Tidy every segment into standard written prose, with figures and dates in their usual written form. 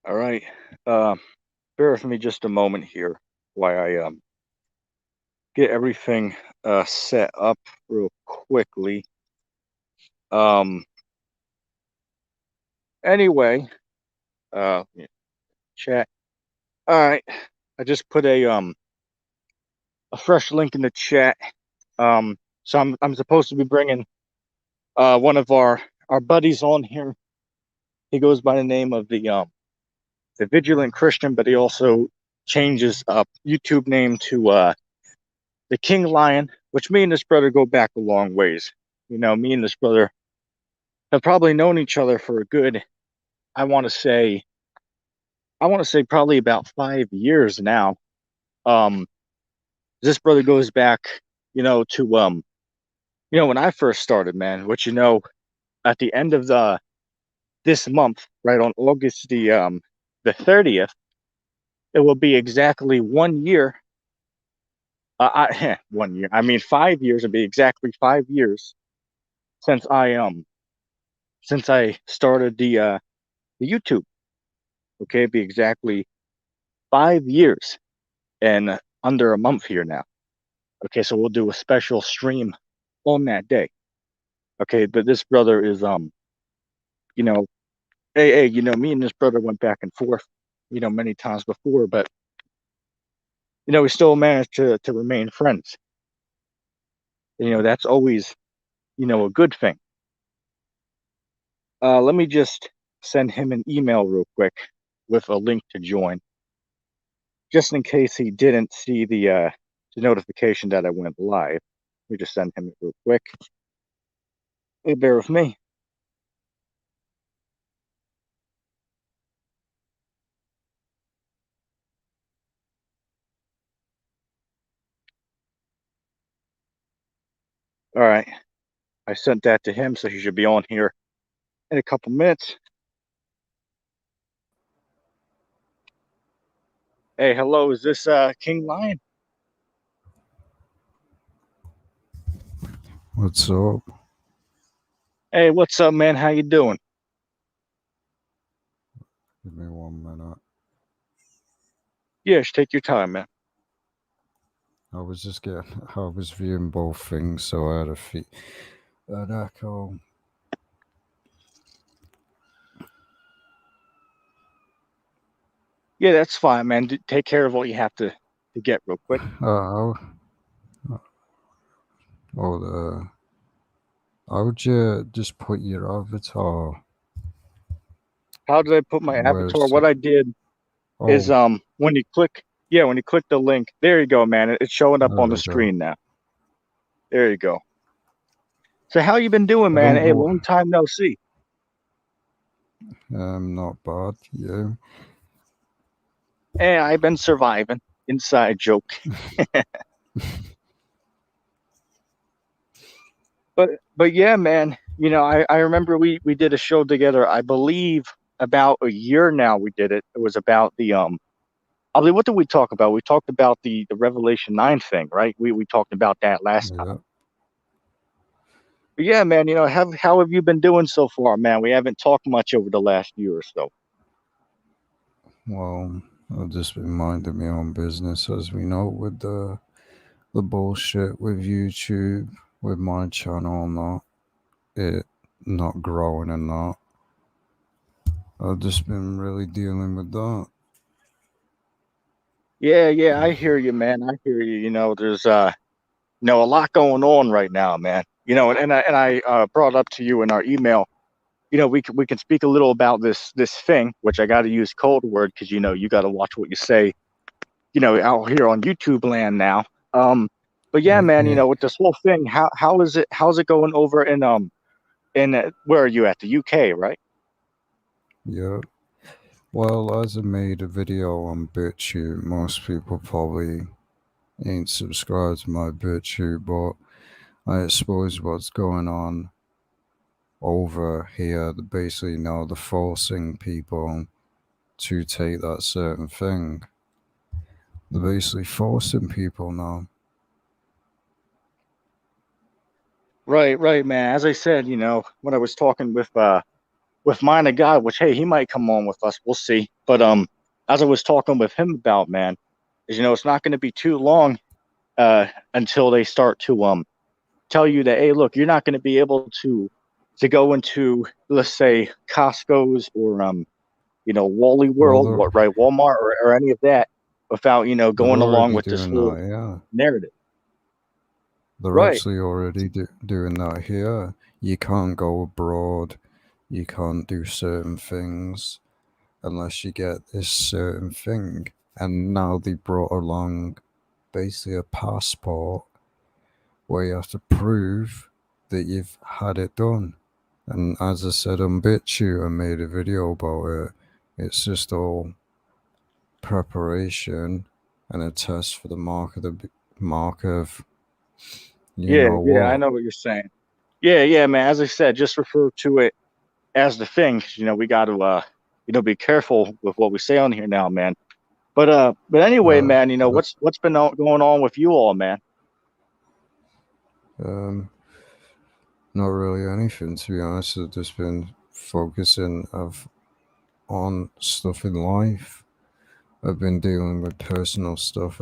All right. Uh, Bear with me just a moment here while I get everything set up real quickly. Um. Anyway, yeah, chat. All right. I just put a fresh link in the chat. So I'm supposed to be bringing one of our buddies on here. He goes by the name of the Vigilant Christian, but he also changes YouTube name to TheKingLion, which me and this brother go back a long ways. Me and this brother have probably known each other for a good, I want to say, probably about 5 years now. Um, this brother goes back, to when I first started, man. Which at the end of this month, right on August the 30th, it will be exactly 1 year. 1 year. I mean, 5 years. It'll be exactly 5 years since I started the YouTube. Okay, it'd be exactly 5 years and under a month here now. Okay, so we'll do a special stream on that day. Okay, but this brother is you know, hey, me and this brother went back and forth, many times before, but we still managed to remain friends. That's always, a good thing. Let me just send him an email real quick with a link to join, just in case he didn't see the notification that I went live. Let me just send him it real quick. Hey, bear with me. All right, I sent that to him, so he should be on here in a couple minutes. Hey, hello, is this King Lion? What's up? Hey, what's up, man? How you doing? Give me 1 minute. Yeah, just take your time, man. I was viewing both things, so I had an echo. Yeah, that's fine, man. Take care of what you have to get real quick. How, oh, how would you just put your avatar? How did I put my avatar? Where's What I did is oh, when you click the link, there you go, man. It's showing up there on the we go. screen now. There you go. So how you been doing, I man? don't Hey, know. long time no see. Not bad. Yeah. Hey, I've been surviving. Inside joke. But yeah, man. I remember we did a show together. I believe about a year now we did it. It was about the I believe, what did we talk about? We talked about the Revelation 9 thing, right? We talked about that last time. Yeah. But yeah, man, how have you been doing so far, man? We haven't talked much over the last year or so. Well, I've just been minding my own business, as we know, with the bullshit with YouTube, with my channel, it not growing and that. I've just been really dealing with that. Yeah, I hear you, man. I hear you. There's a lot going on right now, man. And I brought up to you in our email. We can speak a little about this thing, which I got to use code word because you got to watch what you say. Out here on YouTube land now. But yeah, man, Yeah, with this whole thing, how's it going over in where are you at? The UK, right? yeah. Well, as I made a video on BitChute, most people probably ain't subscribed to my BitChute, but I expose what's going on over here. Basically, now they're forcing people to take that certain thing. They're basically forcing people now. Right, man. As I said, when I was talking with with Mind of God, which hey, he might come on with us. We'll see. But as I was talking with him about, man, is it's not going to be too long until they start to tell you that hey, look, you're not going to be able to go into, let's say, Costco's or Wally Well, World, what right, Walmart or any of that without they're going along already with this doing whole that, yeah. narrative. They're Right. actually already doing that here. You can't go abroad. You can't do certain things unless you get this certain thing. And now they brought along basically a passport where you have to prove that you've had it done. And as I said on BitChute, I made a video about it. It's just all preparation and a test for the mark of you Yeah, know yeah, I what. know what you're saying. Yeah, yeah, man. As I said, just refer to it as the thing. We got to be careful with what we say on here now, man. But anyway, Uh, man, but what's been going on with you all, man? um, Not really anything, to be honest. I've just been focusing on stuff in life. I've been dealing with personal stuff.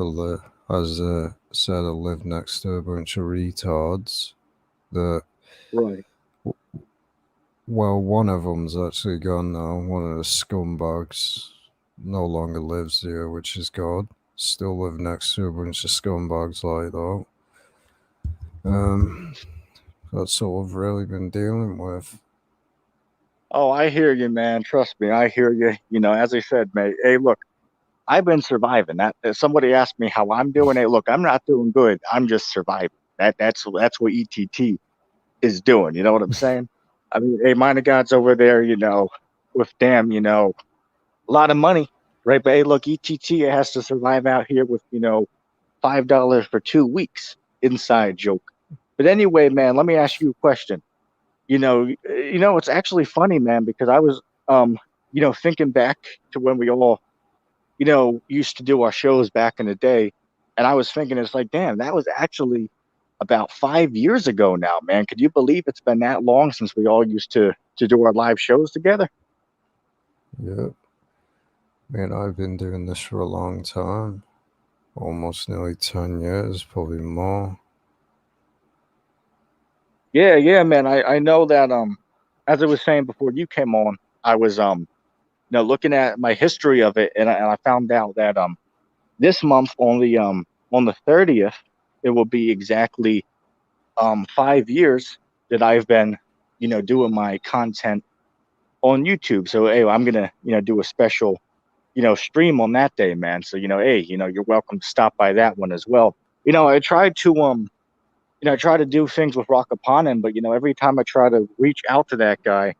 As I said, I live next to a bunch of retards. That Right. Well, one of them's actually gone now. One of the scumbags no longer lives here, which is God. Still live next to a bunch of scumbags like that. Um, that's all I've really been dealing with. Oh, I hear you, man. Trust me, I hear you. As I said, mate. Hey, look, I've been surviving. That if somebody asked me how I'm doing, hey, look, I'm not doing good. I'm just surviving. That's what ETT is doing. You know what I'm saying? I mean, hey, Mind of God's over there, with damn, a lot of money, right? But hey, look, ETT has to survive out here with, $5 for 2 weeks. Inside joke. But anyway, man, let me ask you a question. It's actually funny, man, because I was, thinking back to when we all, used to do our shows back in the day, and I was thinking, it's like, damn, that was actually about 5 years ago now, man. Could you believe it's been that long since we all used to do our live shows together? Yep. Man, I've been doing this for a long time. Almost nearly 10 years, probably more. Yeah, yeah, man. I know that as I was saying before you came on, I was looking at my history of it, and I found out that this month on the 30th, it will be exactly 5 years that I've been doing my content on YouTube. So hey, I'm gonna do a special stream on that day, man. So hey, you're welcome to stop by that one as well. I tried to I try to do things with Rock Upon him, but every time I try to reach out to that guy,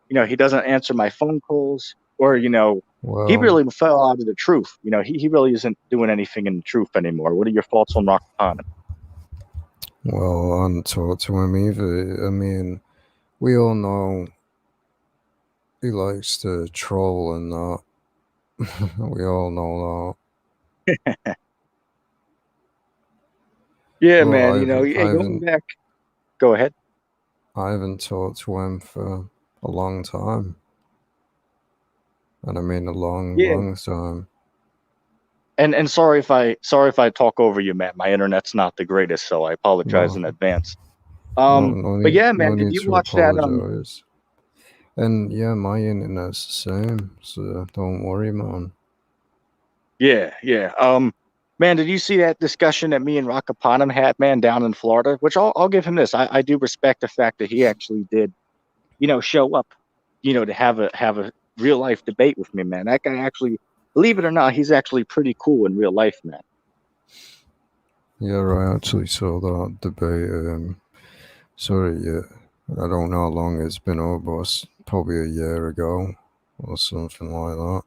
he doesn't answer my phone calls, or he Well, really fell out of the truth. He really isn't doing anything in the truth anymore. What are your thoughts on Rock Upon him? I hadn't talked to him either. I mean, we all know he likes to troll and that. We all know Yeah, that. man. Yeah, I going haven't, back. Go ahead. I haven't talked to him for a long time, and I mean a long, Yeah, long time. and sorry if I talk over you, man. My internet's not the greatest, so I apologize No, in advance. But need, yeah, no man, did need you to watch that? apologize. And yeah, my internet's the same, so don't worry, man. Yeah, yeah. Man, did you see that discussion that me and Rockapanam had, man, down in Florida? Which I'll give him this. I do respect the fact that he actually did, show up, to have a real life debate with me, man. That guy actually, believe it or not, he's actually pretty cool in real life, man. Yeah, I actually saw that debate. Sorry, yeah, I don't know how long it's been over, but it's probably a year ago or something like that.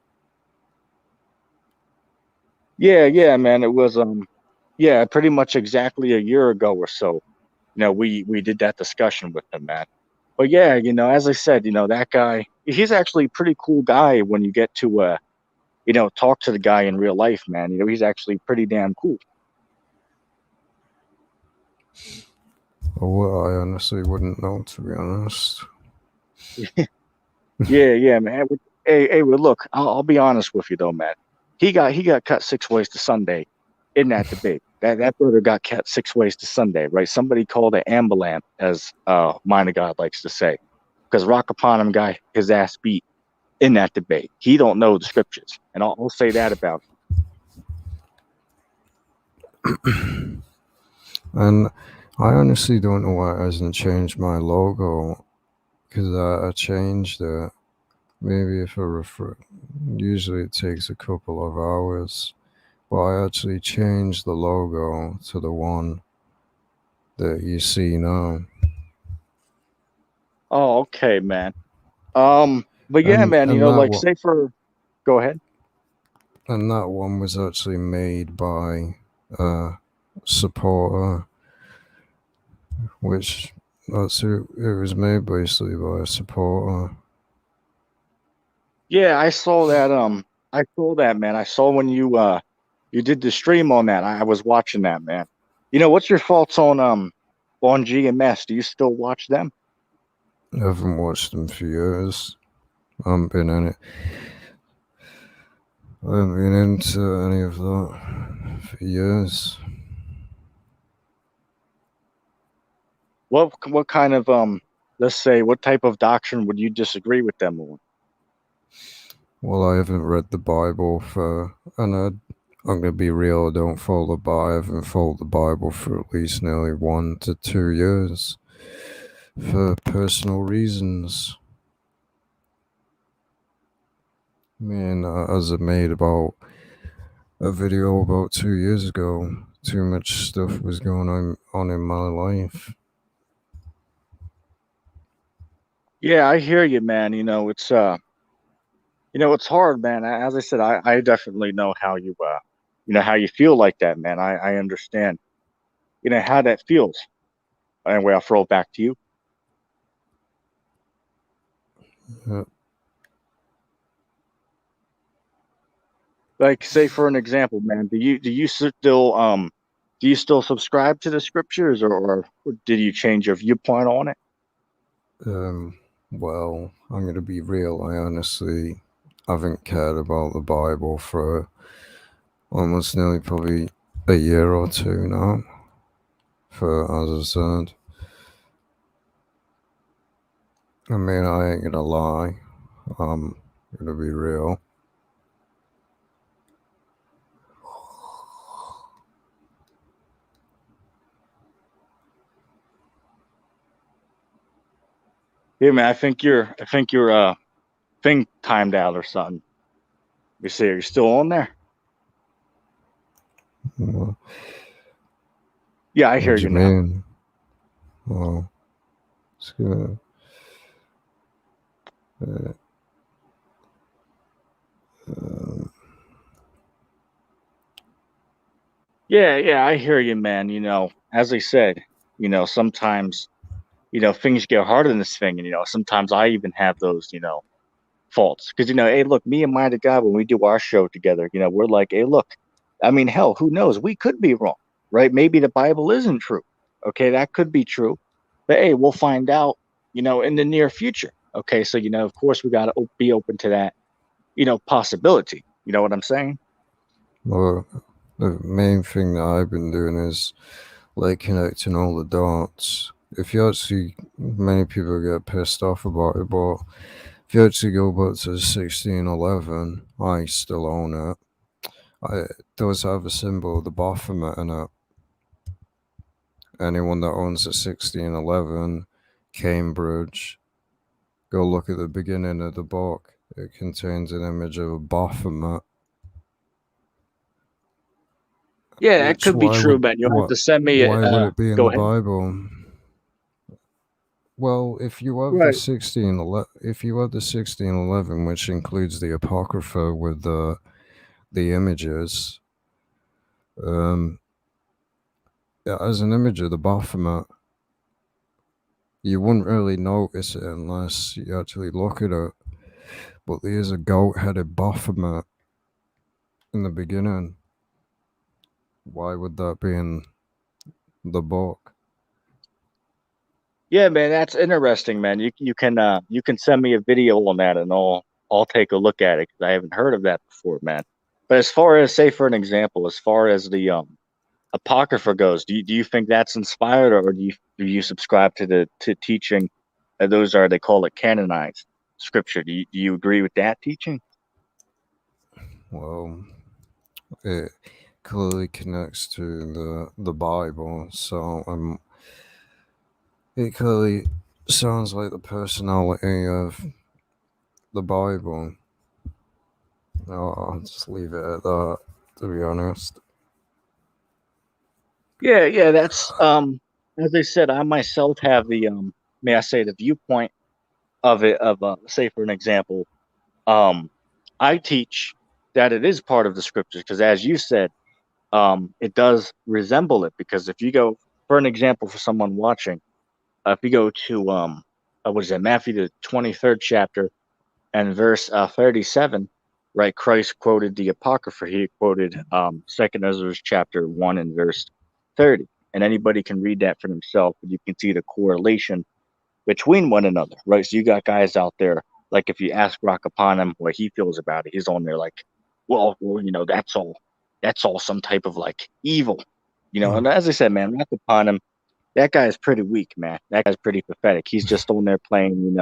Yeah, yeah, man. It was yeah, pretty much exactly a year ago or so. We did that discussion with him, man. But yeah, as I said, that guy, he's actually a pretty cool guy when you get to talk to the guy in real life, man. He's actually pretty damn cool. Well, I honestly wouldn't know, to be honest. Yeah, man. Hey, well, look, I'll be honest with you though, man. He got cut 6 ways to Sunday in that debate. That brother got cut 6 ways to Sunday, right? Somebody called it ambulant, as Mind of God likes to say, because Rock Upon him got his ass beat in that debate. He don't know the scriptures, and I'll say that about And I honestly don't know why it hasn't changed my logo, because I changed it. Maybe if I refer, usually it takes a couple of hours, but I actually changed the logo to the one that you see now. Oh, okay, man. But yeah, And man, and that like one say for go ahead. and that one was actually made by a supporter, which that's it was made basically by a supporter. Yeah, I saw that, man. I saw when you did the stream on that. I was watching that, man. What's your thoughts on GMS? Do you still watch them? I haven't watched them for years. I haven't been in it. I haven't been into any of that for years. What kind of let's say what type of doctrine would you disagree with them on? Well, I haven't read the Bible I'm gonna be real. I don't follow the Bible. I haven't followed the Bible for at least nearly 1 to 2 years for personal reasons. I mean, as I made about a video about 2 years ago, too much stuff was going on in my life. Yeah, I hear you, man. It's hard, man. As I said, I definitely know how you feel like that, man. I understand, how that feels. Anyway, I'll throw it back to you. Uh, Like, say for an example, man, do you still subscribe to the scriptures, or did you change your viewpoint on it? well, I'm gonna be real. I honestly haven't cared about the Bible for almost nearly probably a year or two now. For as I said, I mean, I ain't gonna lie. I'm gonna be real. Yeah, man, I think your thing timed out or something. You see, are you still on there? What, Yeah, I hear what do you you now. mean? Well, it's good. Uh, uh, Yeah, I hear you, man. As I said, sometimes, things get hard in this thing, and sometimes I even have those, faults. Because, hey, look, me and Mind of God, when we do our show together, we're like, hey, look, I mean, hell, who knows? We could be wrong, right? Maybe the Bible isn't true. Okay, that could be true. But hey, we'll find out, in the near future. Okay, so, of course, we got to be open to that, possibility. You know what I'm saying? well, the main thing that I've been doing is like connecting all the dots. If you actually, many people get pissed off about it, but if you actually go back to 1611, I still own it. It does have a symbol of the Baphomet in it. Anyone that owns a 1611 Cambridge, go look at the beginning of the book. It contains an image of a Baphomet. Yeah, that Which could be true, man. You'll have to send me why would it be in go the ahead. Bible? Well, Right. if you have the 1611, which includes the Apocrypha with the images, um, yeah, as an image of the Baphomet, you wouldn't really notice it unless you actually look at it. But there's a goat-headed Baphomet in the beginning. Why would that be in the book? Yeah, man, that's interesting, man. You can send me a video on that, and I'll take a look at it because I haven't heard of that before, man. But as far as, say, for an example, as far as the Apocrypha goes, do you think that's inspired, or do you subscribe to the teaching that those are, they call it canonized scripture? Do you agree with that teaching? Well, it clearly connects to the Bible, so it clearly sounds like the personality of the Bible. I'll just leave it at that, to be honest. Yeah, yeah, that's as I said, I myself have the may I say, the viewpoint of it, of say, for an example, um I teach that it is part of the scriptures because, as you said, it does resemble it, because if you go, for an example, for someone watching, if you go to what is it, Matthew the 23rd chapter and verse 37, right? Christ quoted the Apocrypha. He quoted Second Ezra chapter 1 and verse 30, and anybody can read that for themselves, and you can see the correlation between one another, right? So you got guys out there, like if you ask Rock upon him what he feels about it, he's on there like, well, that's all some type of like evil, Mm. And as I said, man, Rock upon him, that guy is pretty weak, man. That guy's pretty pathetic. He's just on there playing,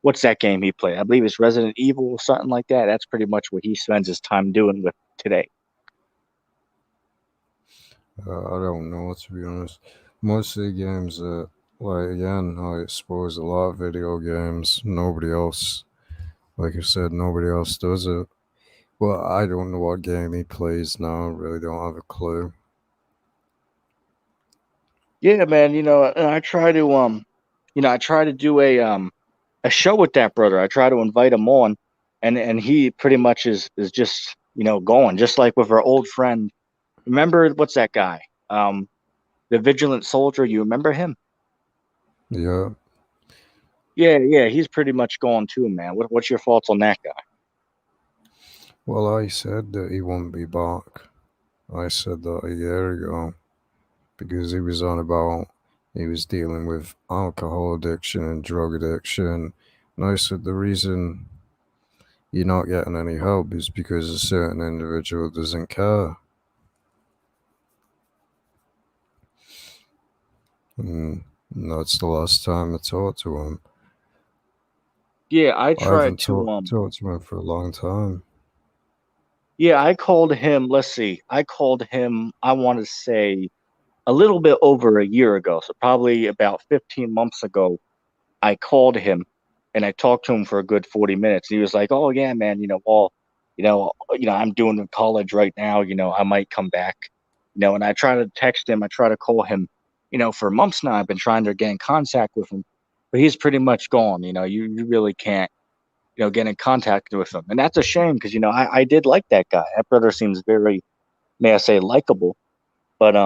what's that game he played? I believe it's Resident Evil or something like that. That's pretty much what he spends his time doing with today. I don't know, to be honest. Most of the games that, like, again, I expose a lot of video games. Nobody else, like I said, nobody else does it. Well, I don't know what game he plays now. Really don't have a clue. Yeah, man. And I try to do a show with that brother. I try to invite him on, and he pretty much is just going, just like with our old friend. Remember, what's that guy? The Vigilant Soldier. You remember him? Yeah. Yeah, yeah. He's pretty much gone too, man. What's your thoughts on that guy? Well, I said that he won't be back. I said that a year ago because he was on about he was dealing with alcohol addiction and drug addiction. And I said the reason you're not getting any help is because a certain individual doesn't care. And that's the last time I talked to him. Yeah, I I tried haven't to talked to him for a long time. Yeah, I called him. Let's see. I called him. I want to say a little bit over a year ago, so probably about 15 months ago. I called him and I talked to him for a good 40 minutes. He was like, "Oh yeah, man, I'm doing in college right now, I might come back." And I try to text him, I try to call him, for months now. I've been trying to get in contact with him, but he's pretty much gone. You really can't, get in contact with him. And that's a shame because, I did like that guy. That brother seems very, may I say, likable. But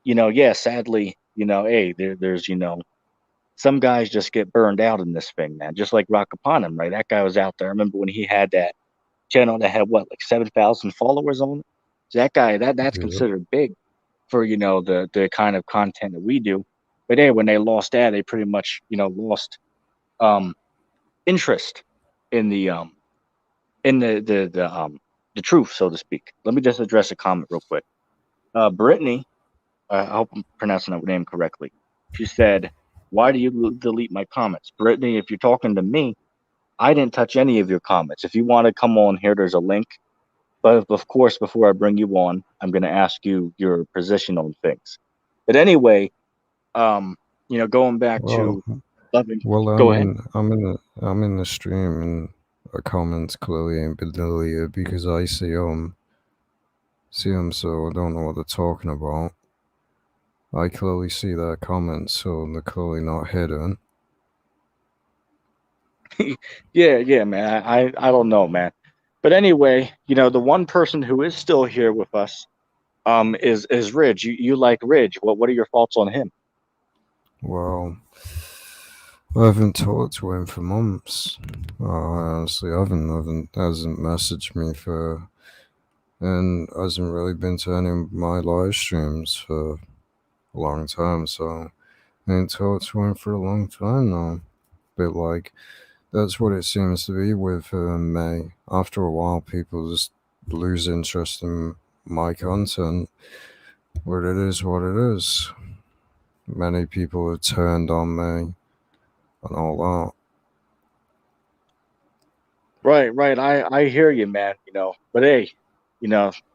yeah, sadly, hey, there's, some guys just get burned out in this thing, man. Just like Rock Upon him, right? That guy was out there. I remember when he had that channel that had what, like 7,000 followers on it. So that guy, that's Yeah. considered big for the kind of content that we do. But hey, when they lost that, they pretty much lost um interest in the truth, so to speak. Let me just address a comment real quick. Brittany, I hope I'm pronouncing that name correctly. She said, "Why do you delete my comments?" Brittany, if you're talking to me, I didn't touch any of your comments. If you want to come on here, there's a link. But of course, before I bring you on, I'm going to ask you your position on things. But anyway, going back Well, to loving. well, Go ahead. I'm in the stream, and a comment clearly ain't been deleted because I see 'em, so I don't know what they're talking about. I clearly see their comments, so they're clearly not hidden. Yeah, yeah, man. I don't know, man. But anyway, the one person who is still here with us, is Ridge. You like Ridge? What are your thoughts on him? Well, I haven't talked to him for months. Honestly, I haven't hasn't messaged me for, and hasn't really been to any of my live streams for a long time. So ain't talked to him for a long time now. But like, that's what it seems to be with May. After a while, people just lose interest in my content. But it is what it is. Many people have turned on me and all that. Right. I hear you, man. But hey,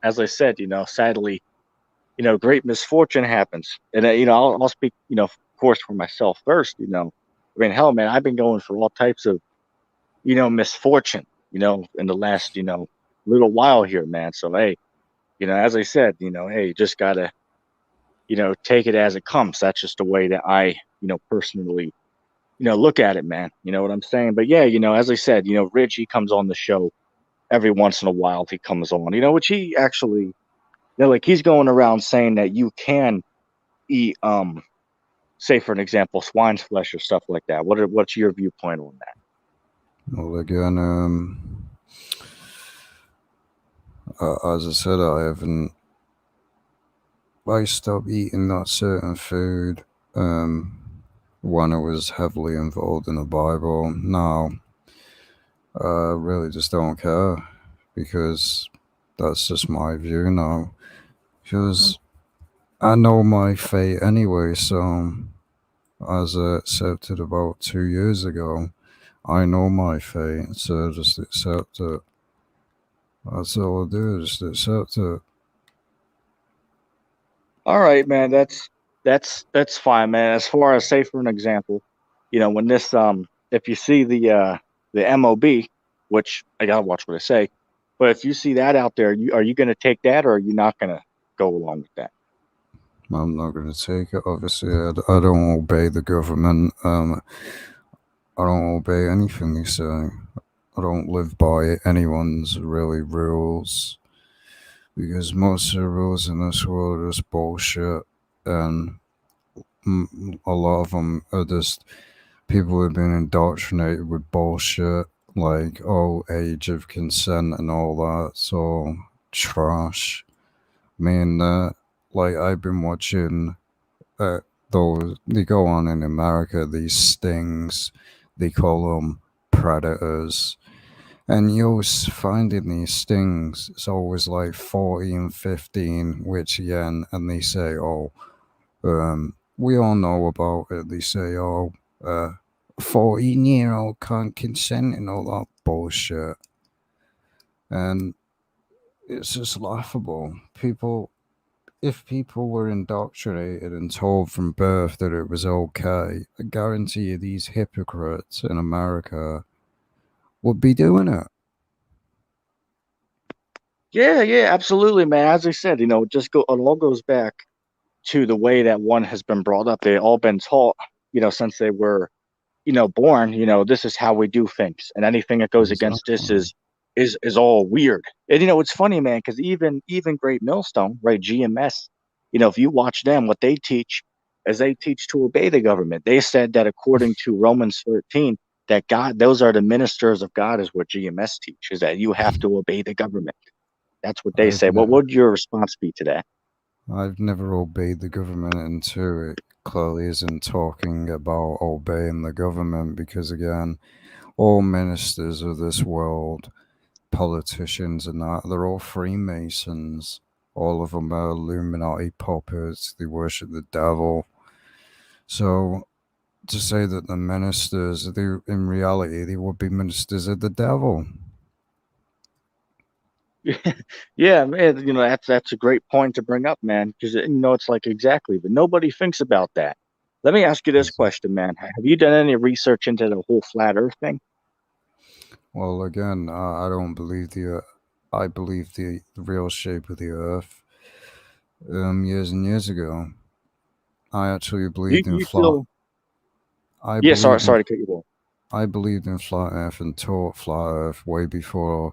as I said, sadly, great misfortune happens, and I'll speak, of course, for myself first. I mean, hell, man, I've been going for all types of, misfortune, in the last, little while here, man. So hey, as I said, hey, you just gotta, take it as it comes. That's just the way that I, personally, look at it, man. You know what I'm saying? But yeah, as I said, Rich, he comes on the show every once in a while. He comes on, which he actually, like he's going around saying that you can eat, say for an example, swine's flesh or stuff like that. What's your viewpoint on that? Well, again, as I said, I stopped eating that certain food when I was heavily involved in the Bible. Now, I really just don't care because that's just my view now. Because I know my fate anyway, so as I accepted about 2 years ago, I know my fate, so just accept it. That's all I do, just accept it. All right, man. That's fine, man. As far as say for an example, when this if you see the MOB, which I gotta watch what I say, but if you see that out there, are you gonna take that or are you not gonna go along with that? I'm not going to take it. Obviously, I don't obey the government. I don't obey anything they say. I don't live by anyone's really rules because most of the rules in this world are just bullshit, and a lot of them are just people who have been indoctrinated with bullshit, like age of consent and all that. It's all trash. I mean, like I've been watching uh, those they go on in America, these stings, they call them predators. And you'll find in these stings, it's always like 14, 15, which again, and they say, we all know about it. They say, 14-year-old can't consent and all that bullshit. And it's just laughable. If people were indoctrinated and told from birth that it was okay, I guarantee you these hypocrites in America would be doing it. Yeah, absolutely, man. As I said, it all goes back to the way that one has been brought up. They all been taught, since they were born, this is how we do things, and anything that goes against this Exactly. is all weird. And it's funny, man, because even Great Millstone, right, GMS, if you watch them, what they teach is they teach to obey the government. They said that according to Romans 13, that God, those are the ministers of God, is what GMS teach, is that you have to obey the government. That's what they I've say. What ne- would your response be to that? I've never obeyed the government, and two, it clearly isn't talking about obeying the government because again, all ministers of this world, politicians and that, they're all Freemasons. All of them are Illuminati puppets. They worship the devil. So to say that the ministers, they in reality, they would be ministers of the devil. Yeah, man, that's a great point to bring up, man, because it's like exactly, but nobody thinks about that. Let me ask you this question, man. Have you done any research into the whole flat Earth thing? Well, again, I don't believe I believe the real shape of the Earth. Years and years ago, I actually Do believed in you flat. feel? I Yeah, sorry, believed in sorry to cut you off. I believed in flat Earth and taught flat Earth way before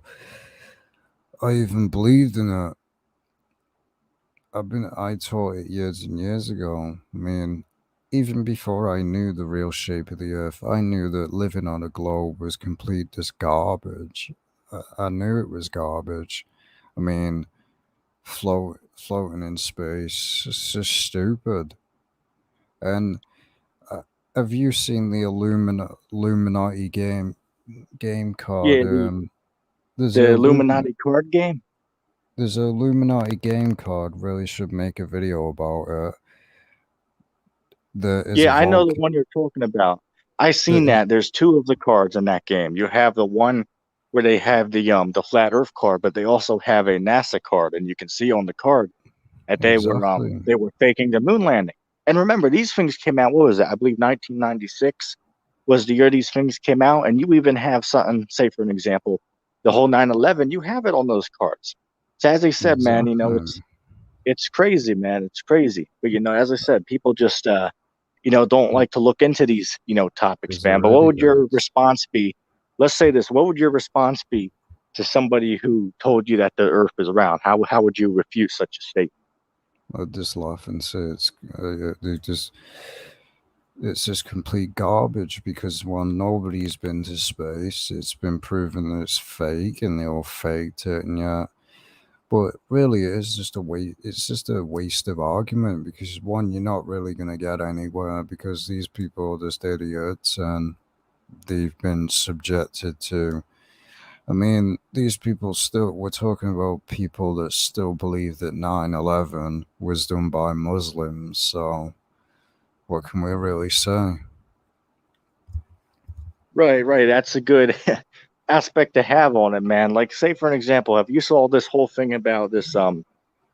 I even believed in it. I taught it years and years ago. I mean, even before I knew the real shape of the Earth, I knew that living on a globe was complete just garbage. I knew it was garbage. I mean, floating in space, it's just stupid. And have you seen the Illuminati game card? Yeah, There's a the Illuminati card game. there's a Illuminati game card. Really should make a video about it. There is a Yeah, I know the volcano. one you're talking about. I seen There's that. There's two of the cards in that game. You have the one where they have the flat Earth card, but they also have a NASA card, and you can see on the card that exactly, they were faking the moon landing. And remember, these things came out. What was it? I believe 1996 was the year these things came out. And you even have something, say for an example, the whole 9/11. You have it on those cards. So as I said, man, exactly, it's crazy, man. It's crazy. But as I said, people just don't like to look into these, topics, because man. they're But what would your idiots. response be? Let's say this. What would your response be to somebody who told you that the earth is round? How would you refute such a statement? I just laugh and say it's just complete garbage because one, nobody's been to space. It's been proven that it's fake, and they all faked it, and yeah. But really, it is just a waste. It's just a waste of argument because one, you're not really gonna get anywhere because these people are just idiots and they've been subjected to. I mean, these people still. We're talking about people that still believe that 9/11 was done by Muslims. So what can we really say? Right, right. That's a good aspect to have on it, man. Like, say for an example, have you saw this whole thing about this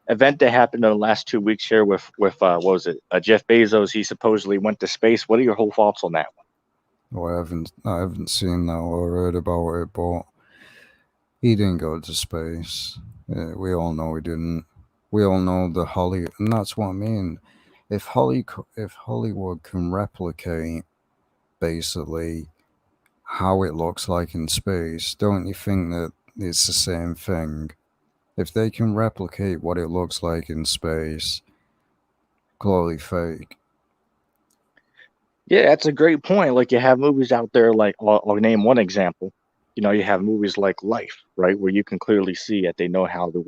event that happened in the last 2 weeks here with what was it? Jeff Bezos. He supposedly went to space. What are your whole thoughts on that Well, I haven't seen that or heard about it, but he didn't go to space. We all know he didn't. We all know the Holly, and that's what I mean. If Hollywood can replicate basically how it looks like in space, don't you think that it's the same thing? If they can replicate what it looks like in space, clearly fake. Yeah, that's a great point. Like you have movies out there, like I'll name one example. You have movies like Life, right, where you can clearly see that they know how to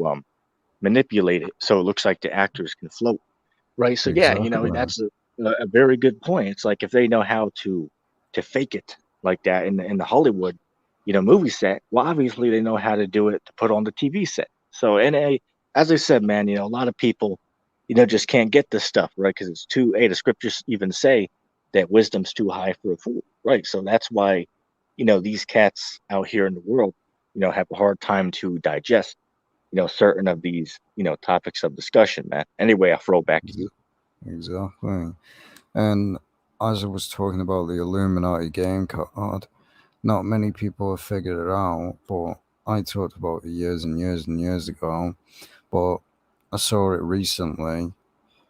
manipulate it so it looks like the actors can float, right? So yeah, Exactly. that's a very good point. It's like if they know how to fake it like that in the Hollywood, movie set, well, obviously they know how to do it to put on the TV set. So as I said, man, a lot of people, just can't get this stuff, right? Because it's too. The scriptures even say that wisdom's too high for a fool, right? So that's why, these cats out here in the world, have a hard time to digest, certain of these, topics of discussion, man. Anyway, I'll throw it back to you. Ex- Exactly. And as I was talking about the Illuminati game card, not many people have figured it out, but I talked about it years and years and years ago. But I saw it recently.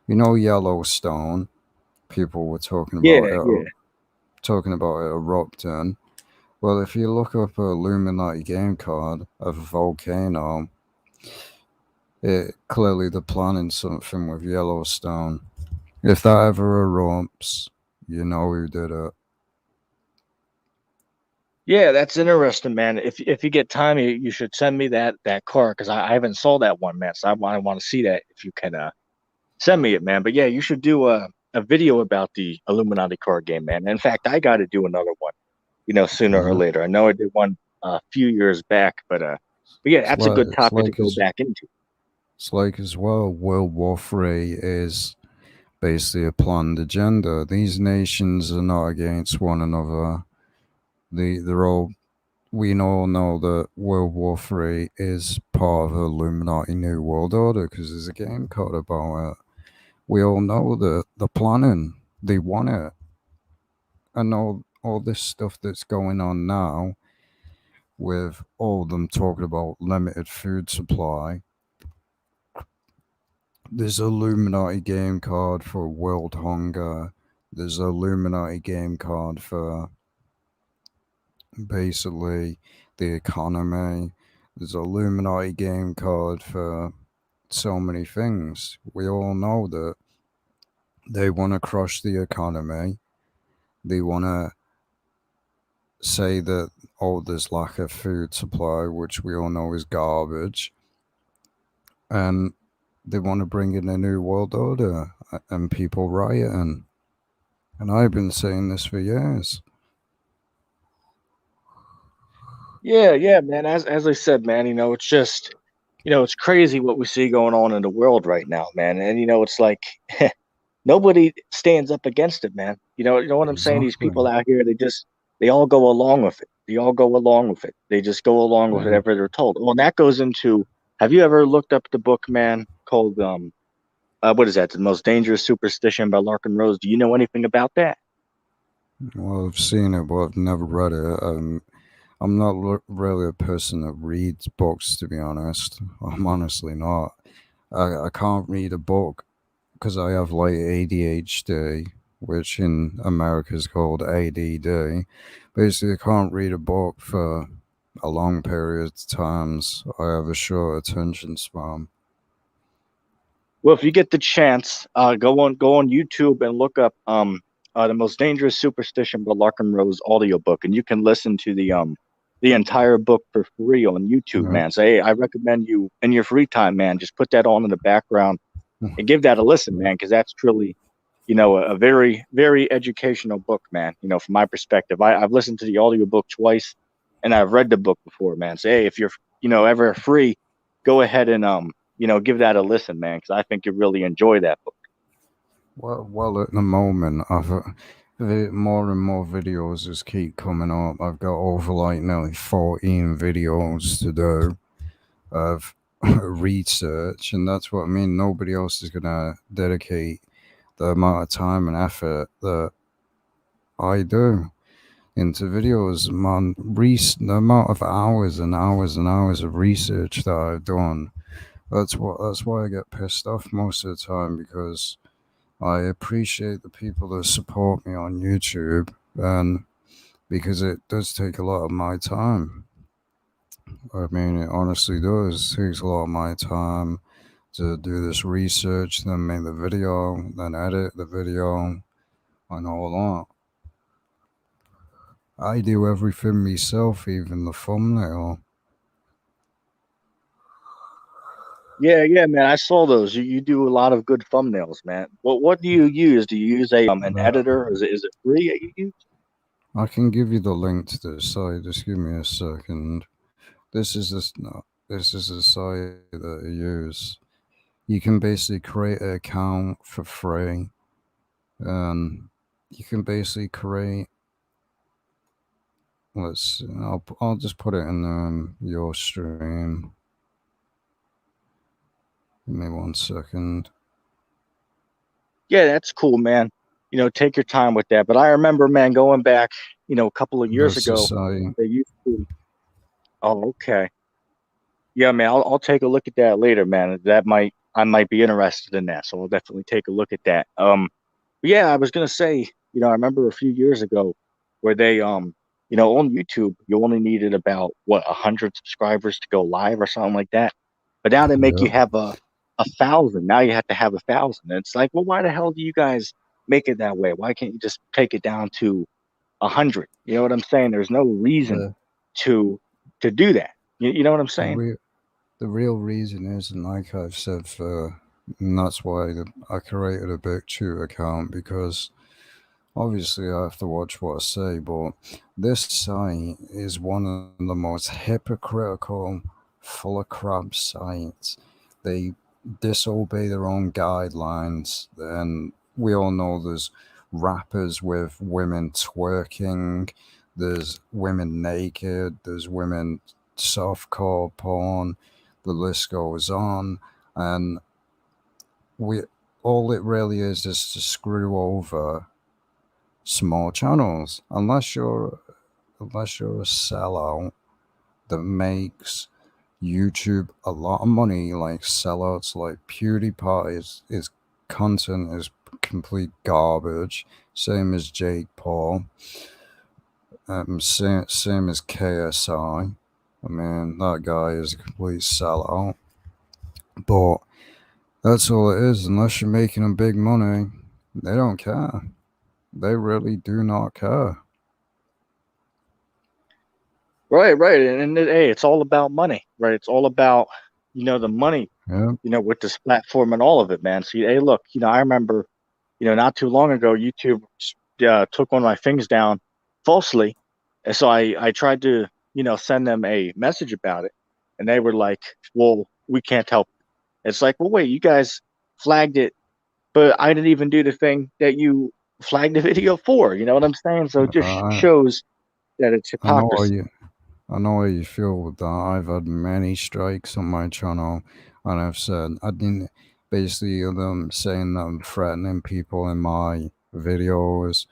You know Yellowstone. People were Yeah, yeah. talking about it erupting. Well, if you look up a Illuminati game card of a volcano, it clearly they're planning something with Yellowstone. If that ever erupts, you know who did it. Yeah, that's interesting, man. If you get time, you should send me that card because I haven't saw that one, man. So I want to see that if you can send me it, man. But yeah, you should do a video about the Illuminati card game, man. In fact, I got to do another one, sooner or Yeah. later. I know I did one a few years back, but yeah, that's a good It's topic to like go back into. as well. World War III is basically a planned agenda. These nations are not against one another. They're all. We all know that World War III is part of the Illuminati New World Order because there's a game code about it. We all know that the planning. They want it, and all this stuff that's going on now with all of them talking about limited food supply. There's a Illuminati game card for world hunger. There's a Illuminati game card for basically the economy. There's a Illuminati game card for so many things. We all know that they want to crush the economy. They want to say that, oh, there's lack of food supply, which we all know is garbage. And they want to bring in a new world order and people rioting. And I've been saying this for years. Yeah, yeah, man. As I said, man, it's just, it's crazy what we see going on in the world right now, man. And it's like nobody stands up against it, man. You know what I'm saying? These Exactly. people out here, they all go along with it. They all go along with it. They just go along with Yeah. whatever they're told. Well, and that goes into, have you ever looked up the book, man, called what is that? The Most Dangerous Superstition by Larkin Rose. Do you know anything about that? Well, I've seen it, but I've never read it. I'm not really a person that reads books, to be honest. I'm honestly not. I can't read a book because I have like ADHD, which in America is called ADD. Basically, I can't read a book for a long period of times. I have a short attention span. Well, if you get the chance, go on YouTube and look up the Most Dangerous Superstition by Larkin Rose audiobook, and you can listen to the entire book for free on YouTube, Yeah. man. So hey, I recommend you in your free time, man, just put that on in the background and give that a listen, Yeah. man, because that's truly, a very, very educational book, man. From my perspective, I've listened to the audiobook twice, and I've read the book before, man. So hey, if you're, ever free, go ahead and give that a listen, man, because I think you really enjoy that book. Well, at the moment, more and more videos just keep coming up. I've got over like nearly 14 videos to do of research, and that's what I mean. Nobody else is gonna dedicate the amount of time and effort that I do into videos, man. The amount of hours and hours and hours of research that I've done. That's why I get pissed off most of the time because I appreciate the people that support me on YouTube, and because it does take a lot of my time. I mean, it honestly does. It takes a lot of my time to do this research, then make the video, then edit the video, and all that. I do everything myself, even the thumbnail. Yeah, yeah, man. I saw those. You do a lot of good thumbnails, man. What do you use? Do you use a an Uh, editor? Is it free that you use? I can give you the link to the site. Just give me a second. This is this no, this is the site that I use. You can basically create an account for free, and you can basically create. I'll just put it in your stream. Give me 1 second. Yeah, that's cool, man. Take your time with that. But I remember, man, going back, a couple of years That's the ago, site. they used to. Oh, okay. Yeah, man, I'll take a look at that later, man. I might be interested in that, so I'll definitely take a look at that. But yeah, I was gonna say, I remember a few years ago where they on YouTube you only needed about 100 subscribers to go live or something like that. But now they make you Yep. have a thousand. Now you have to have 1,000. And it's like, well, why the hell do you guys make it that way? Why can't you just take it down to 100? You know what I'm saying? There's no reason The to do that. You know what I'm the saying? real the real reason is, and like I've said for, and that's why I created a BitChute account because obviously I have to watch what I say, but this site is one of the most hypocritical, full of crap sites. They disobey their own guidelines, and we all know there's rappers with women twerking, there's women naked, there's women softcore porn, the list goes on, and we all it really is to screw over small channels unless you're a sellout that makes YouTube a lot of money, like sellouts like PewDiePie is content is complete garbage, same as Jake Paul, same as KSI. I mean, that guy is a complete sellout, but that's all it is. Unless you're making them big money, they don't care. They really do not care. Right, right. Hey, it's all about money, right? It's all about, the money, Yeah. with this platform and all of it, man. See, hey, look, I remember, not too long ago, YouTube took one of my things down falsely, and so I tried to send them a message about it, and they were like, "Well, we can't help." It's like, well, wait, you guys flagged it, but I didn't even do the thing that you flagged the video for. You know what I'm saying? So it just I shows that it's I know how hypocrisy. you I know how you feel with that. I've had many strikes on my channel, and I've said I didn't basically them saying that I'm threatening people in my videos.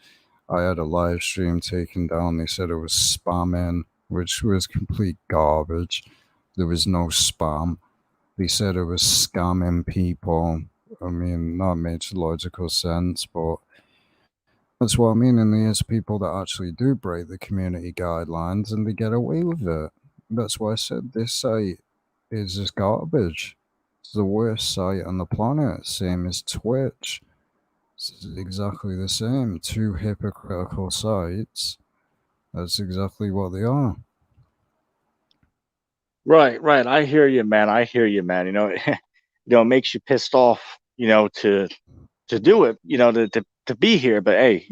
I had a live stream taken down. They said it was spamming, which was complete garbage. There was no spam. They said it was scamming people. I mean, that makes logical sense, but that's what I mean. And there's people that actually do break the community guidelines and they get away with it. That's why I said this site is just garbage. It's the worst site on the planet, same as Twitch. It's exactly the same. Two hypocritical sites. That's exactly what they are. Right, right. I hear you, man. I hear you, man. It makes you pissed off, to do it, to be here. But hey,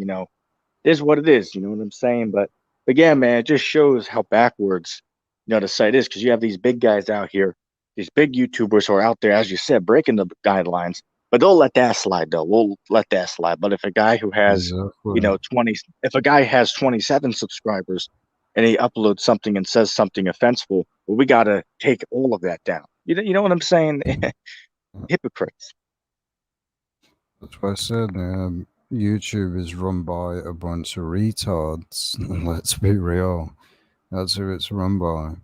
it is what it is. You know what I'm saying? But yeah, man, it just shows how backwards, the site is because you have these big guys out here, these big YouTubers who are out there, as you said, breaking the guidelines. But they'll let that slide, though. We'll let that slide. But if a guy who has, Exactly. 20, if a guy has 27 subscribers and he uploads something and says something offensive, well, we got to take all of that down. You know what I'm saying? Hypocrites. That's why I said YouTube is run by a bunch of retards. Let's be real. That's who it's run by.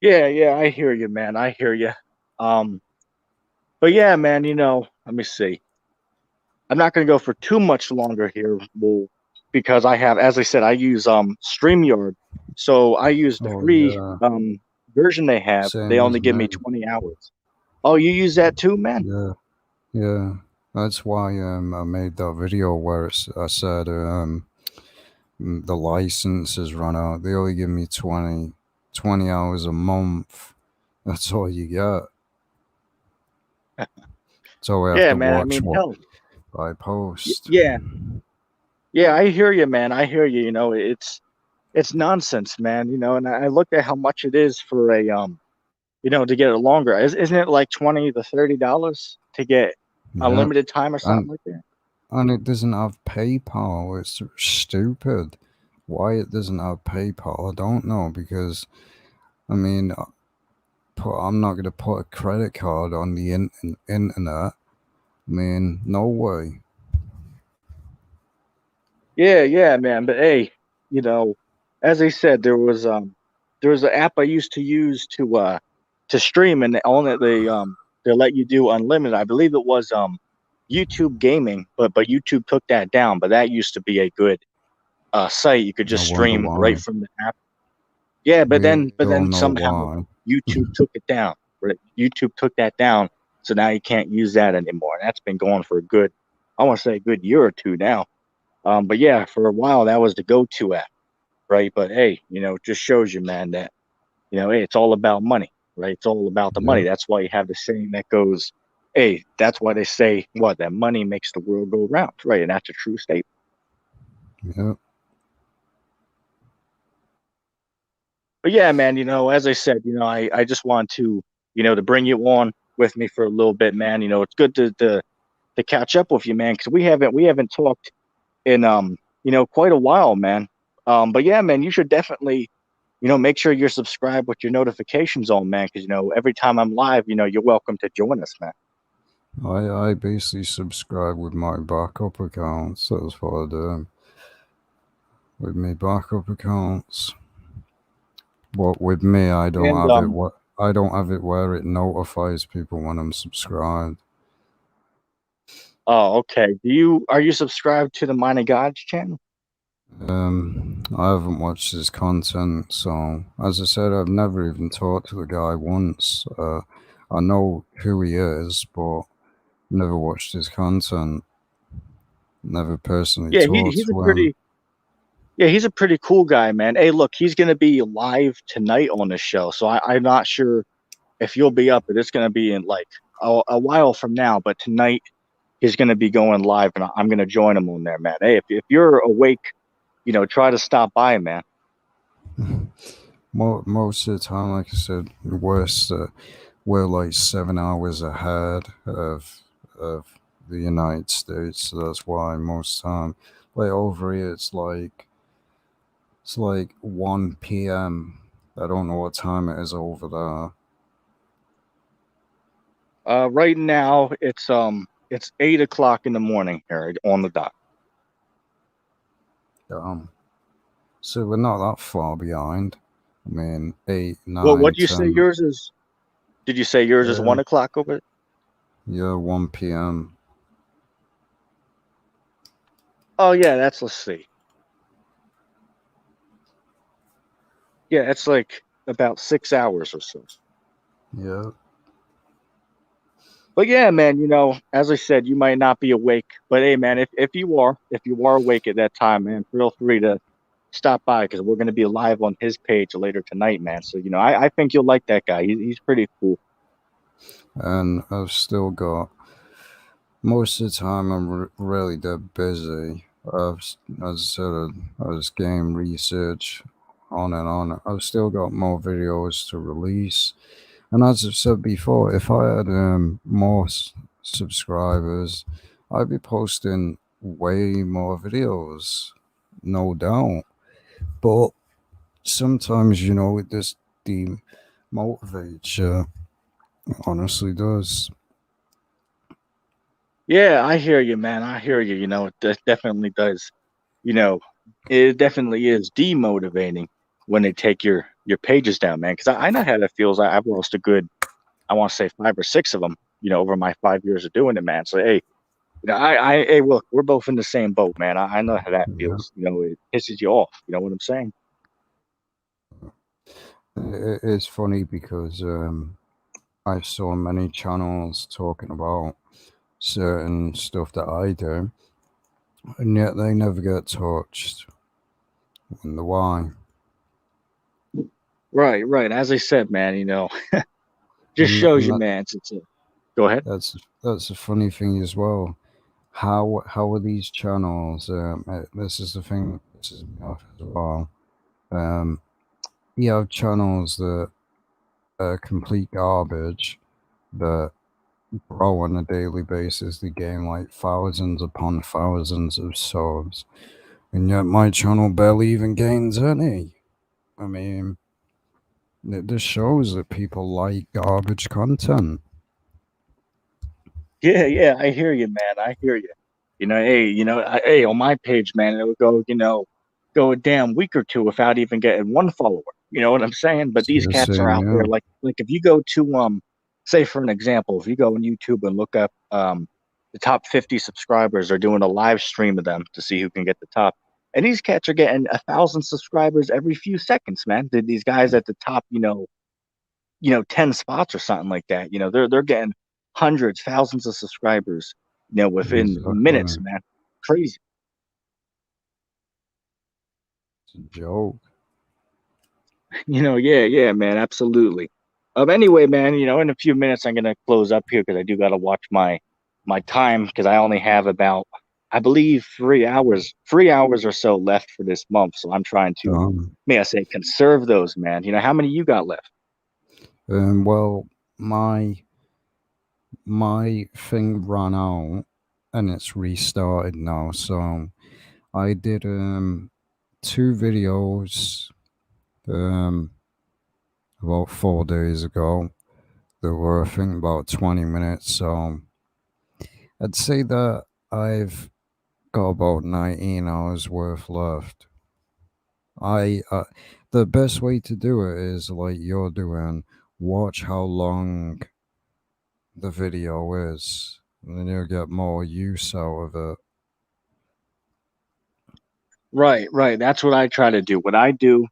Yeah, yeah, I hear you, man. I hear you. Um, but yeah, man, let me see. I'm not going to go for too much longer here, well, because I have, as I said, I use StreamYard. So I use the Oh free yeah, version they have. They same only as give me me. 20 hours. Oh, you use that too, man? Yeah, yeah. That's why I made that video where I said the license has run out. They only give me 20 hours a month. That's all you get. So I have Yeah, to man. I watch mean, what hell, I post. yeah, yeah. I hear you, man. I hear you. It's nonsense, man. And I looked at how much it is for a to get it longer. Isn't it like $20 to $30 to get Yeah, unlimited time or something and like that? and it doesn't have PayPal. It's stupid. Why it doesn't have PayPal, I don't know. Because I mean, I'm not gonna put a credit card on the internet. I mean, no way. Yeah, yeah, man. But hey, you know, as I said, there was an app I used to use to stream, and they let you do unlimited. I believe it was YouTube Gaming, but YouTube took that down. But that used to be a good site. You could I just wonder stream right why. from the app. Yeah, but We then but all then know somehow why. YouTube took it down. Right? YouTube took that down, so now you can't use that anymore. And that's been going for a good, I want to say a good year or two now. But yeah, for a while that was the go-to app, right? But hey, it just shows you, man, that hey, it's all about money, right? It's all about the money. Yeah, That's why you have the saying that goes, hey, that's why they say what that money makes the world go round, right? And that's a true statement. yeah, But yeah, man, as I said, I just want to bring you on with me for a little bit, man. It's good to catch up with you, man, because we haven't talked in quite a while, man. But yeah, man, you should definitely make sure you're subscribed with your notifications on, man, because every time I'm live, you're welcome to join us, man. I basically subscribe with my backup accounts. That's what I do with my backup accounts. But with me, I don't And have it. What I don't have it where it notifies people when I'm subscribed. oh, okay. Are you subscribed to the Mind of God's channel? I haven't watched his content, so as I said, I've never even talked to the guy once. I know who he is, but never watched his content. Never personally Yeah, talked he's a to him. pretty yeah, he's a pretty cool guy, man. Hey, look, he's gonna be live tonight on the show, so I'm not sure if you'll be up, but it's gonna be in like a while from now. But tonight, he's going to be going live, and I'm going to join him on there, man. Hey, if you're awake, try to stop by, man. Most of the time, like I said, we're like 7 hours ahead of the United States, so that's why most time, like over here, it's like 1 p.m. I don't know what time it is over there. Right now it's 8 o'clock in the morning here on the dot. So we're not that far behind. I mean, eight, Well, what nine, do you say 10. yours is? Did you say yours is Yeah, 1 o'clock over? yeah, 1 p.m. Oh yeah, let's see. Yeah, it's like about 6 hours or so. Yeah, But yeah, man, as I said, you might not be awake, but hey, man, if you are awake at that time, man, feel free to stop by because we're going to be live on his page later tonight, man. So I think you'll like that guy. He's pretty cool. and I've still got most of the time. I'm really that busy. As I said, I was game research on and on. I've still got more videos to release. And as I've said before, if I had more subscribers, I'd be posting way more videos, no doubt. But sometimes, it just demotivates you. Honestly, does. Yeah, I hear you, man. I hear you. It definitely does. You know, it definitely is demotivating when they take your pages down, man. Because I know how that feels. I've lost a good, I want to say 5 or 6 of them, over my 5 years of doing it, man. So hey, hey, look, we're both in the same boat, man. I know how that Yeah. feels. It pisses you off. You know what I'm saying? It's funny because I saw many channels talking about certain stuff that I do, and yet they never get touched. Wonder why? Right, right. As I said, man, just And, shows and you, that, man. Go ahead. that's a funny thing as well. How are these channels? This is the thing. This is me off as well. Um, you have channels that are complete garbage that grow on a daily basis. They gain like thousands upon thousands of subs, and yet my channel barely even gains any. I mean, it just shows that people like garbage content. Yeah, yeah, I hear you, man. I hear you. Hey, hey, on my page, man, it would go a damn week or two without even getting one follower. You know what I'm saying? But these cats are Same, out there, yeah. like if you go to say for an example, if you go on YouTube and look up the top 50 subscribers, are doing a live stream of them to see who can get the top. And these cats are getting 1,000 subscribers every few seconds, man. These guys at the top, 10 spots or something like that. They're getting hundreds, thousands of subscribers, within minutes, Exactly. man. Crazy. It's a joke. Yeah, yeah, man, absolutely. Anyway, man, in a few minutes I'm gonna close up here because I do gotta watch my time because I only have about, I believe, 3 hours or so left for this month. So I'm trying to, Um, may I say, conserve those, man. How many you got left? well, my thing ran out and it's restarted now. So I did 2 videos um about 4 days ago. They were I think about 20 minutes. So I'd say that I've got about 19 hours worth left. I The best way to do it is like you're doing. Watch how long the video is, and then you'll get more use out of it. Right, right. That's what I try to do. What I do,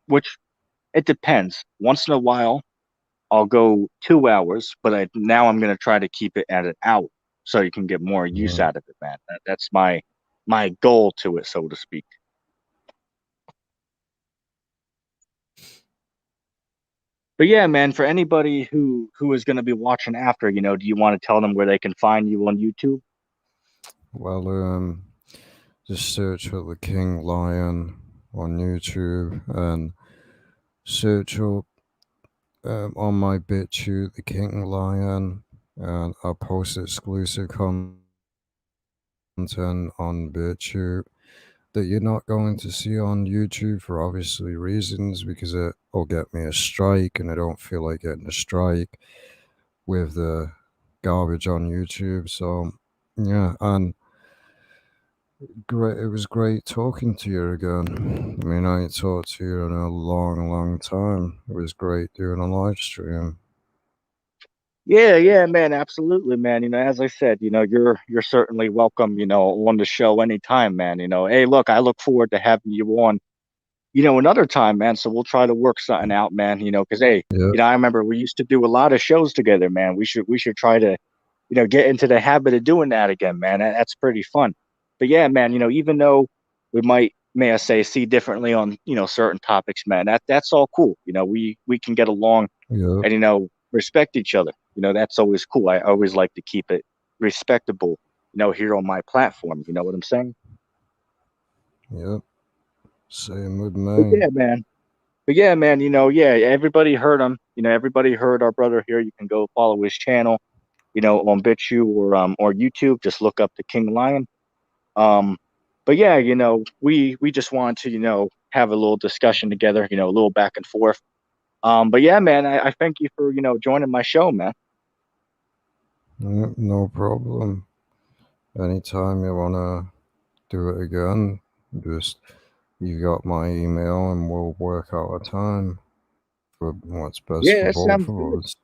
which it depends. Once in a while, I'll go 2 hours, but now I'm gonna try to keep it at an hour so you can get more use Yeah. out of it, man. That's my goal to it, so to speak. But yeah, man, for anybody who is going to be watching after, do you want to tell them where they can find you on YouTube? Well, just search for the King Lion on YouTube and search up on my BitChute, the King Lion, and I post exclusive content on BitChute that you're not going to see on YouTube for obviously reasons, because it'll get me a strike, and I don't feel like getting a strike with the garbage on YouTube. So, yeah, and great. It was great talking to you again. I mean, I ain't talked to you in a long, long time. It was great doing a live stream. Yeah, yeah, man, absolutely, man. As I said, you're certainly welcome, on the show anytime, man. Hey, look, I look forward to having you on, another time, man. So we'll try to work something out, man. Because hey, Yep, I remember we used to do a lot of shows together, man. We should try to, get into the habit of doing that again, man. That's pretty fun. But yeah, man, even though we might, may I say, see differently on, certain topics, man, that's all cool. We can get along yep, and, respect each other. That's always cool. I always like to keep it respectable, here on my platform. You know what I'm saying? yep. Same with But me. yeah, man. But yeah, man, yeah, everybody heard him. Everybody heard our brother here. You can go follow his channel, on BitChute or YouTube. Just look up the King Lion. Um, but yeah, we just wanted to, have a little discussion together, a little back and forth. But yeah, man, I thank you for, joining my show, man. Yep, no problem. Anytime you wanna do it again, just you got my email and we'll work out a time for what's best Yeah, for that both sounds of good. us.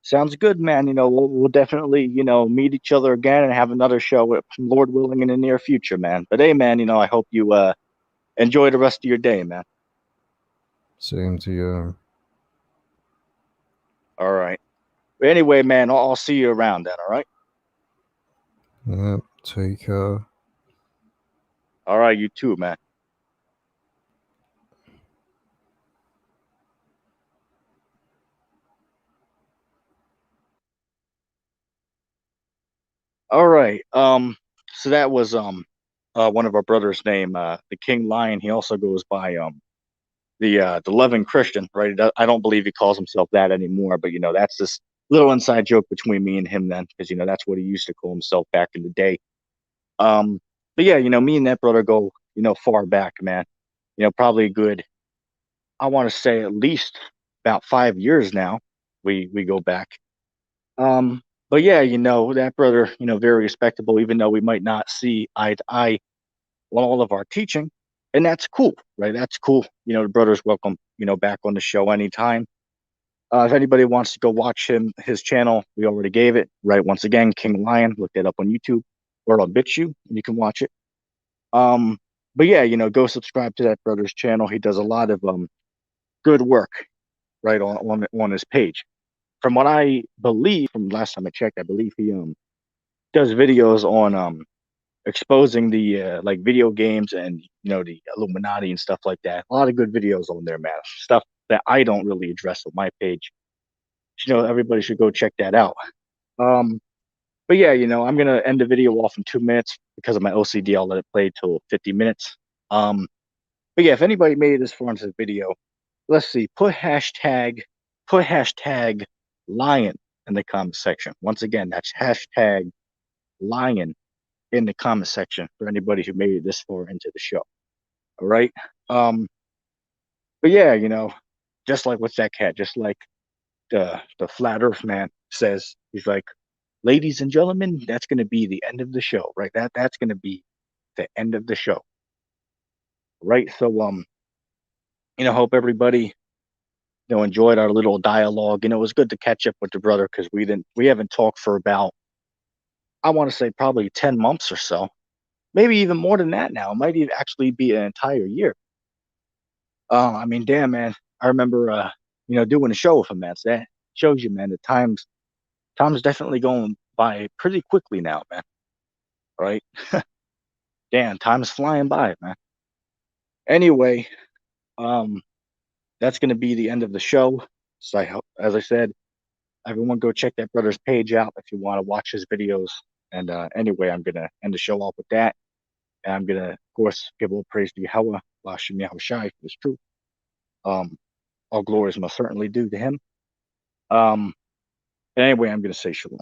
Sounds good, man. We'll definitely, meet each other again and have another show, Lord willing, in the near future, man. But hey, man, I hope you enjoy the rest of your day, man. Same to you. All right. But anyway, man, I'll see you around then. All right. Yep, take care. All right, you too, man. All right. So that was one of our brothers' name, the King Lion. He also goes by the Loving Christian, right? I don't believe he calls himself that anymore, but that's this little inside joke between me and him then, because that's what he used to call himself back in the day. Um, but yeah, me and that brother go, far back, man. Probably a good, I want to say at least about 5 years now. We go back. But yeah, that brother, very respectable, even though we might not see eye to eye on all of our teaching, and that's cool, right? That's cool. The brother's welcome, back on the show anytime. If anybody wants to go watch his channel, we already gave it, right? Once again, King Lion, look that up on YouTube or on BitChute, and you can watch it. Um, but yeah, go subscribe to that brother's channel. He does a lot of good work, right, on his page. From what I believe, from last time I checked, I believe he does videos on exposing the like video games and the Illuminati and stuff like that. A lot of good videos on there, man. Stuff that I don't really address on my page. Everybody should go check that out. Um, but yeah, I'm gonna end the video off in 2 minutes because of my OCD. I'll let it play till 50 minutes. Um, but yeah, if anybody made it this far into the video, let's see, put hashtag lion in the comment section. Once again, that's hashtag lion in the comment section for anybody who made it this far into the show. All right. Um, but yeah, just like what's that cat? Just like the flat Earth man says, he's like, ladies and gentlemen, that's gonna be the end of the show, right? That's gonna be the end of the show. Right. So hope everybody enjoyed our little dialogue. It was good to catch up with the brother because we haven't talked for about, I want to say, probably 10 months or so, maybe even more than that now. It might even actually be an entire year. I mean, damn, man. I remember, doing a show with him, man. So that shows you, man, the time's definitely going by pretty quickly now, man. Right? Damn, time's flying by, man. Anyway, um, that's gonna be the end of the show. So as I said, everyone go check that brother's page out if you want to watch his videos. And anyway, I'm gonna end the show off with that. And I'm gonna, of course, give all praise to Yahweh, Lashem Yahushai, for this truth. All glories must certainly due to him. And anyway, I'm gonna say shalom.